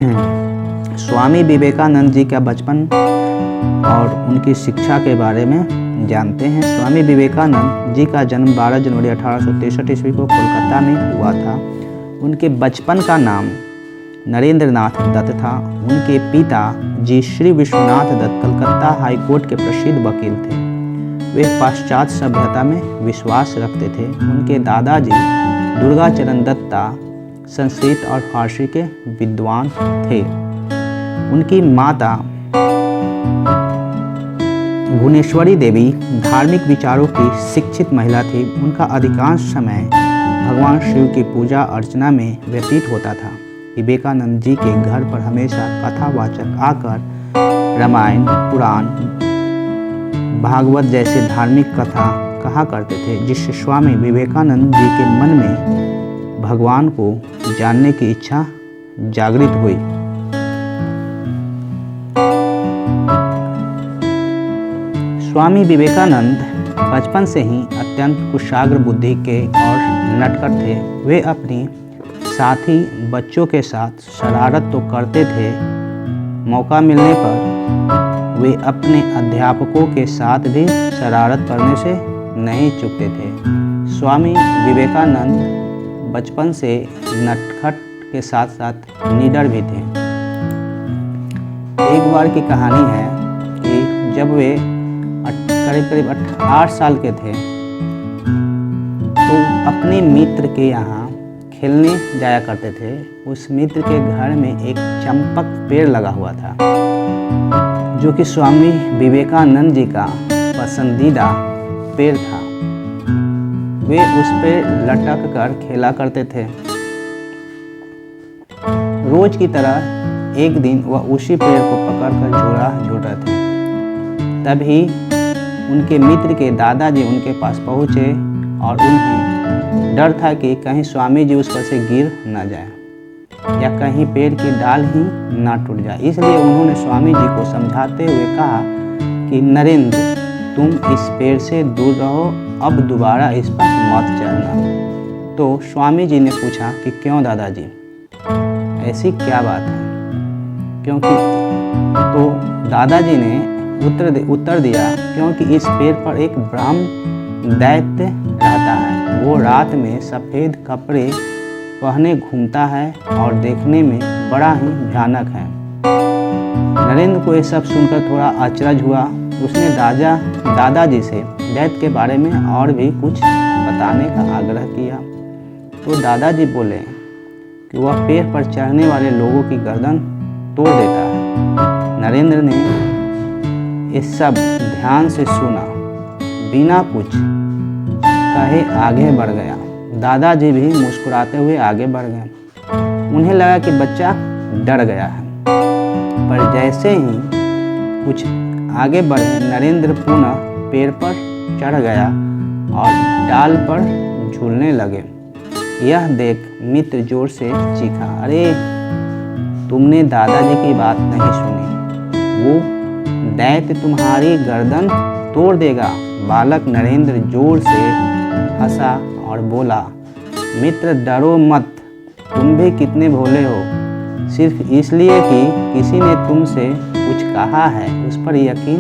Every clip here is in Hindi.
स्वामी विवेकानंद जी का बचपन और उनकी शिक्षा के बारे में जानते हैं। स्वामी विवेकानंद जी का जन्म 12 जनवरी 1863 ईस्वी को कोलकाता में हुआ था। उनके बचपन का नाम नरेंद्र नाथ दत्त था। उनके पिता जी श्री विश्वनाथ दत्त कलकत्ता हाई कोर्ट के प्रसिद्ध वकील थे। वे पाश्चात्य सभ्यता में विश्वास रखते थे। उनके दादाजी दुर्गाचरण दत्ता संस्कृत और फारसी के विद्वान थे। उनकी माता भुवनेश्वरी देवी धार्मिक विचारों की शिक्षित महिला थी। उनका अधिकांश समय भगवान शिव की पूजा अर्चना में व्यतीत होता था। विवेकानंद जी के घर पर हमेशा कथावाचक आकर रामायण, पुराण, भागवत जैसे धार्मिक कथा कहा करते थे, जिससे स्वामी विवेकानंद जी के मन में भगवान को जानने की इच्छा जागृत हुई। स्वामी विवेकानंद बचपन से ही अत्यंत कुशाग्र बुद्धि के और नटखट थे। वे अपनी साथी बच्चों के साथ शरारत तो करते थे, मौका मिलने पर वे अपने अध्यापकों के साथ भी शरारत करने से नहीं चूकते थे। स्वामी विवेकानंद बचपन से नटखट के साथ साथ निडर भी थे। एक बार की कहानी है कि जब वे करीब 8 साल के थे तो अपने मित्र के यहाँ खेलने जाया करते थे। उस मित्र के घर में एक चंपक पेड़ लगा हुआ था, जो कि स्वामी विवेकानंद जी का पसंदीदा पेड़ था। वे उस पर लटक कर खेला करते थे। रोज की तरह एक दिन वह उसी पेड़ को पकड़कर झूल रहे थे। तभी उनके मित्र के दादाजी उनके पास पहुँचे और उन्हें डर था कि कहीं स्वामी जी उस पर से गिर न जाए या कहीं पेड़ की डाल ही ना टूट जाए। इसलिए उन्होंने स्वामी जी को समझाते हुए कहा कि नरेंद्र, तुम इस पेड़ से दूर रहो, अब दोबारा इस पर मत चढ़ना। तो स्वामी जी ने पूछा कि क्यों दादाजी, ऐसी क्या बात है? क्योंकि तो दादाजी ने उत्तर दिया, क्योंकि इस पेड़ पर एक ब्रह्म दैत्य रहता है। वो रात में सफ़ेद कपड़े पहने घूमता है और देखने में बड़ा ही भयानक है। नरेंद्र को ये सब सुनकर थोड़ा अचरज हुआ। उसने दादाजी से दैत्य के बारे में और भी कुछ बताने का आग्रह किया। तो दादाजी बोले कि वह पेड़ पर चढ़ने वाले लोगों की गर्दन तोड़ देता है। नरेंद्र ने ये सब ध्यान से सुना, बिना कुछ कहे आगे बढ़ गया। दादाजी भी मुस्कुराते हुए आगे बढ़ गए। उन्हें लगा कि बच्चा डर गया है, पर जैसे ही कुछ आगे बढ़े, नरेंद्र पुनः पेड़ पर चढ़ गया और डाल पर झूलने लगे। यह देख मित्र जोर से चीखा, अरे तुमने दादाजी की बात नहीं सुनी, वो दैत्य तुम्हारी गर्दन तोड़ देगा। बालक नरेंद्र जोर से हंसा और बोला, मित्र डरो मत, तुम भी कितने भोले हो। सिर्फ इसलिए कि किसी ने तुमसे कुछ कहा है उस पर यकीन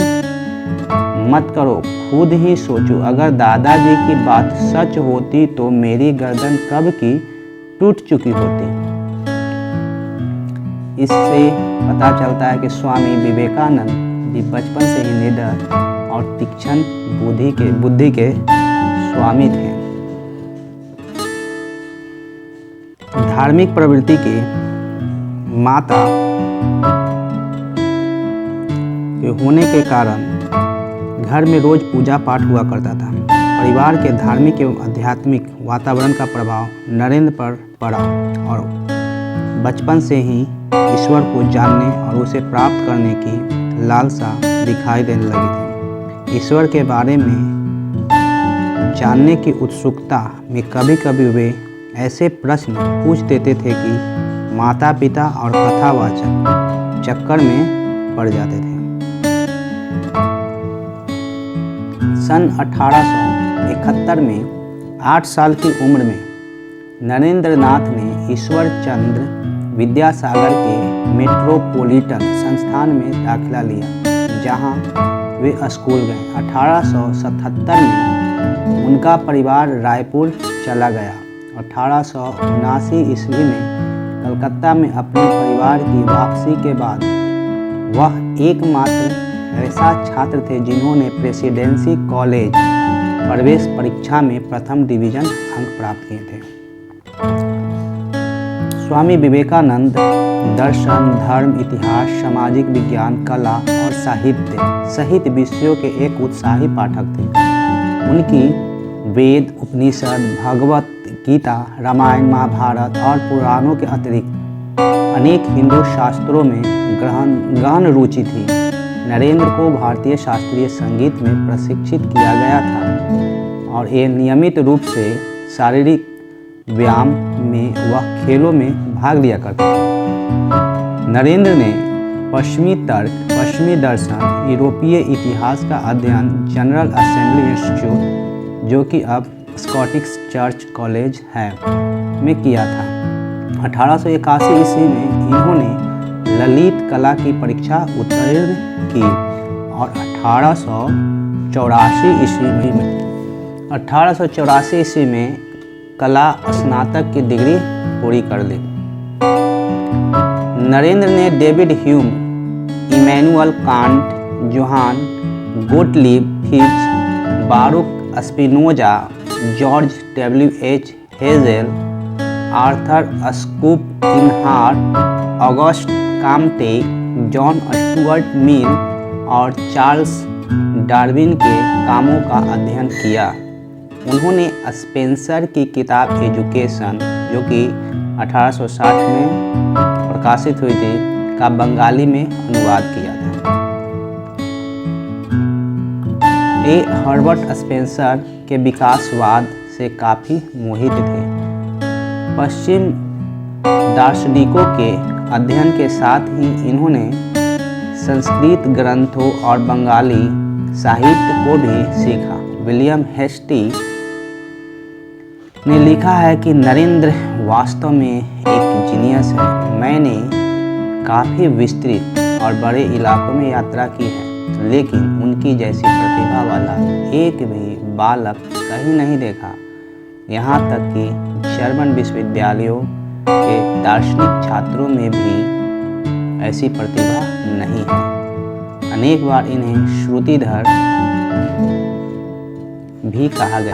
मत करो। खुद ही सोचो, अगर दादाजी की बात सच होती तो मेरी गर्दन कब की टूट चुकी होती। इससे पता चलता है कि स्वामी विवेकानंद जी बचपन से ही निडर और तीक्ष्ण बुद्धि के स्वामी थे। धार्मिक प्रवृत्ति के माता के होने के कारण घर में रोज पूजा पाठ हुआ करता था। परिवार के धार्मिक एवं आध्यात्मिक वातावरण का प्रभाव नरेंद्र पर पड़ा और बचपन से ही ईश्वर को जानने और उसे प्राप्त करने की लालसा दिखाई देने लगी थी। ईश्वर के बारे में जानने की उत्सुकता में कभी कभी वे ऐसे प्रश्न पूछ देते थे कि माता पिता और कथावाचक चक्कर में पड़ जाते थे। सन 1871 में 8 साल की उम्र में नरेंद्र नाथ ने ईश्वर चंद्र विद्यासागर के मेट्रोपॉलिटन संस्थान में दाखिला लिया, जहां वे स्कूल गए। 1877 में उनका परिवार रायपुर चला गया। 1879 ईस्वी में कलकत्ता में अपने परिवार की वापसी के बाद वह एकमात्र ऐसा छात्र थे जिन्होंने प्रेसिडेंसी कॉलेज प्रवेश परीक्षा में प्रथम डिवीजन अंक प्राप्त किए थे। स्वामी विवेकानंद दर्शन, धर्म, इतिहास, सामाजिक विज्ञान, कला और साहित्य सहित विषयों के एक उत्साही पाठक थे। उनकी वेद, उपनिषद, भगवत गीता, रामायण, महाभारत और पुराणों के अतिरिक्त अनेक हिंदू शास्त्रों में गहन रुचि थी। नरेंद्र को भारतीय शास्त्रीय संगीत में प्रशिक्षित किया गया था और ये नियमित रूप से शारीरिक व्यायाम में व खेलों में भाग लिया करते थे। नरेंद्र ने पश्चिमी तर्क, पश्चिमी दर्शन, यूरोपीय इतिहास का अध्ययन जनरल असेंबली इंस्टीट्यूट, जो कि अब स्कॉटिश चर्च कॉलेज है, में किया था। 1881 ईस्वी में इन्होंने ललित कला की परीक्षा उत्तीर्ण की और 1884 ईस्वी में कला स्नातक की डिग्री पूरी कर ली। नरेंद्र ने David Hume, Immanuel Kant, Johann Gottlieb Fichte, Baruch Spinoza, George W H. Hegel, Arthur Schopenhauer, August Comte, John Stuart Mill और चार्ल्स डार्विन के कामों का अध्ययन किया। उन्होंने स्पेंसर की किताब एजुकेशन, जो कि 1860 में प्रकाशित हुई थी, का बंगाली में अनुवाद किया था। ये हर्बर्ट स्पेंसर के विकासवाद से काफ़ी मोहित थे। पश्चिम दार्शनिकों के अध्ययन के साथ ही इन्होंने संस्कृत ग्रंथों और बंगाली साहित्य को भी सीखा। विलियम हेस्टी ने लिखा है कि नरेंद्र वास्तव में एक जीनियस है। मैंने काफ़ी विस्तृत और बड़े इलाकों में यात्रा की है, लेकिन उनकी जैसी प्रतिभा वाला एक भी बालक कहीं नहीं देखा। यहाँ तक कि जर्मन विश्वविद्यालयों के दार्शनिक छात्रों में भी ऐसी प्रतिभा नहीं है। अनेक बार इन्हें श्रुतिधर भी कहा गया।